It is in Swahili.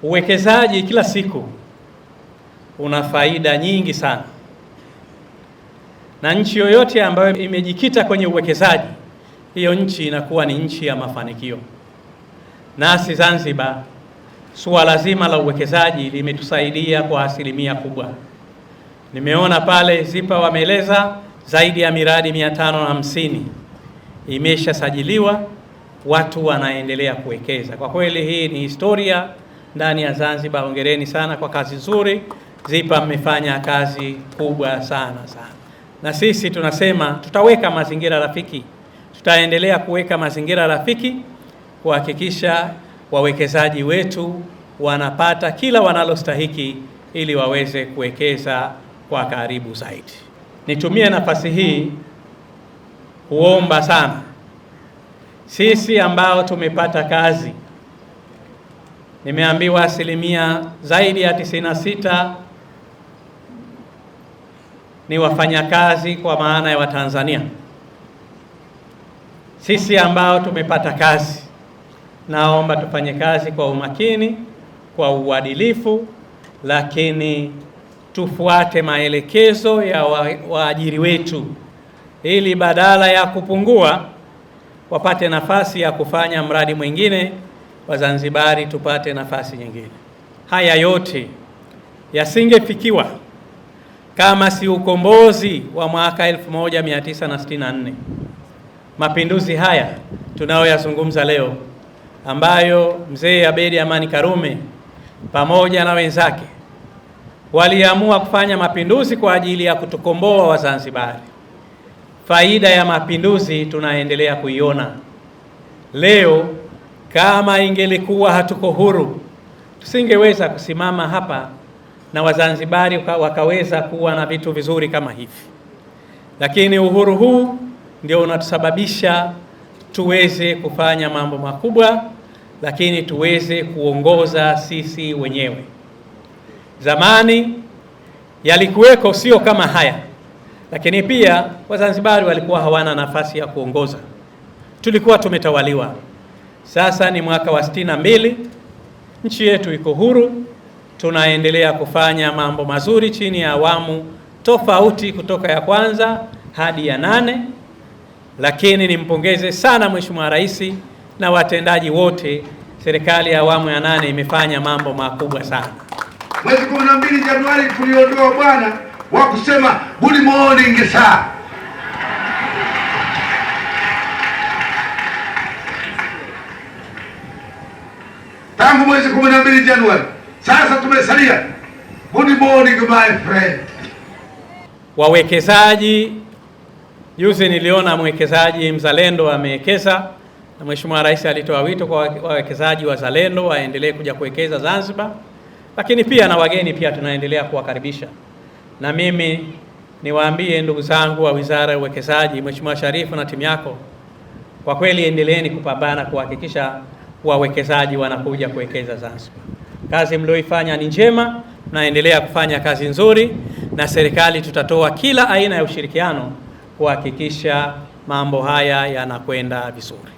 Uwekezaji kila siku una faida nyingi sana, na nchi yoyote ambayo imejikita kwenye uwekezaji, hiyo nchi inakuwa ni nchi ya mafanikio. Nasi Zanzibar, suala zima la uwekezaji limetusaidia kwa asilimia kubwa. Nimeona pale ZIPA wameeleza zaidi ya miradi 550 imeshasajiliwa, watu wanaendelea kuwekeza. Kwa kweli hii ni historia ndani ya Zanzibar. Hongereni sana kwa kazi nzuri. ZIPA mmefanya kazi kubwa sana. Na sisi tunasema tutaweka mazingira rafiki, tutaendelea kuweka mazingira rafiki kuhakikisha wawekezaji wetu wanapata kila wanalostahiki ili waweze kuwekeza kwa karibu zaidi. Nitumie nafasi hii kuomba sana sisi ambao tumepata kazi. Nimeambiwa asilimia zaidi ya 96 ni wafanyakazi, kwa maana ya Watanzania. Sisi ambao tumepata kazi, naomba tufanye kazi kwa umakini, kwa uadilifu, lakini tufuate maelekezo ya waajiri wetu ili badala ya kupungua wapate nafasi ya kufanya mradi mwingine, Wazanzibari tupate nafasi nyingine. Haya yote yasingefikiwa kama si ukombozi wa mwaka 1964. Mapinduzi haya tunayoyazungumza leo, ambayo mzee Abeid Amani Karume pamoja na wenzake waliamua kufanya mapinduzi kwa ajili ya kutukomboa Wazanzibari. Faida ya mapinduzi tunaendelea kuiona leo. Kama ingelikuwa hatuko huru, tusingeweza kusimama hapa na Wazanzibari wakaweza kuwa na vitu vizuri kama hivi. Lakini uhuru huu ndio unatusababisha tuweze kufanya mambo makubwa, lakini tuweze kuongoza sisi wenyewe. Zamani yalikuweko sio kama haya, lakini pia Wazanzibari walikuwa hawana nafasi ya kuongoza. Tulikuwa tumetawaliwa. Sasa ni mwaka wa 62, nchi yetu iko huru, tunaendelea kufanya mambo mazuri chini ya awamu tofauti kutoka ya kwanza hadi ya 8. Lakini nimpongeze sana Mheshimiwa Rais na watendaji wote. Serikali ya awamu ya 8 imefanya mambo makubwa sana. Mwezi 12 Januari tuliondoa bwana wa kusema good morning sir. Tangu mwezi 12 Januari sasa tumesalia good morning my friend. Wawekezaji, juzi niliona mwekezaji mzalendo amewekeza, na Mheshimiwa Rais alitoa wito kwa wawekezaji wazalendo waendelee kuja kuwekeza Zanzibar, lakini pia na wageni pia tunaendelea kuwakaribisha. Na mimi niwaambie ndugu zangu wa Wizara ya Uwekezaji, Mheshimiwa Sharifu na timu yako, kwa kweli endeleeni kupambana kuhakikisha wawekezaji wanakuja kuwekeza Zanzibar. Kazi mlioifanya ni njema, naendelea kufanya kazi nzuri, na serikali tutatoa kila aina ya ushirikiano kuhakikisha mambo haya yanakwenda vizuri.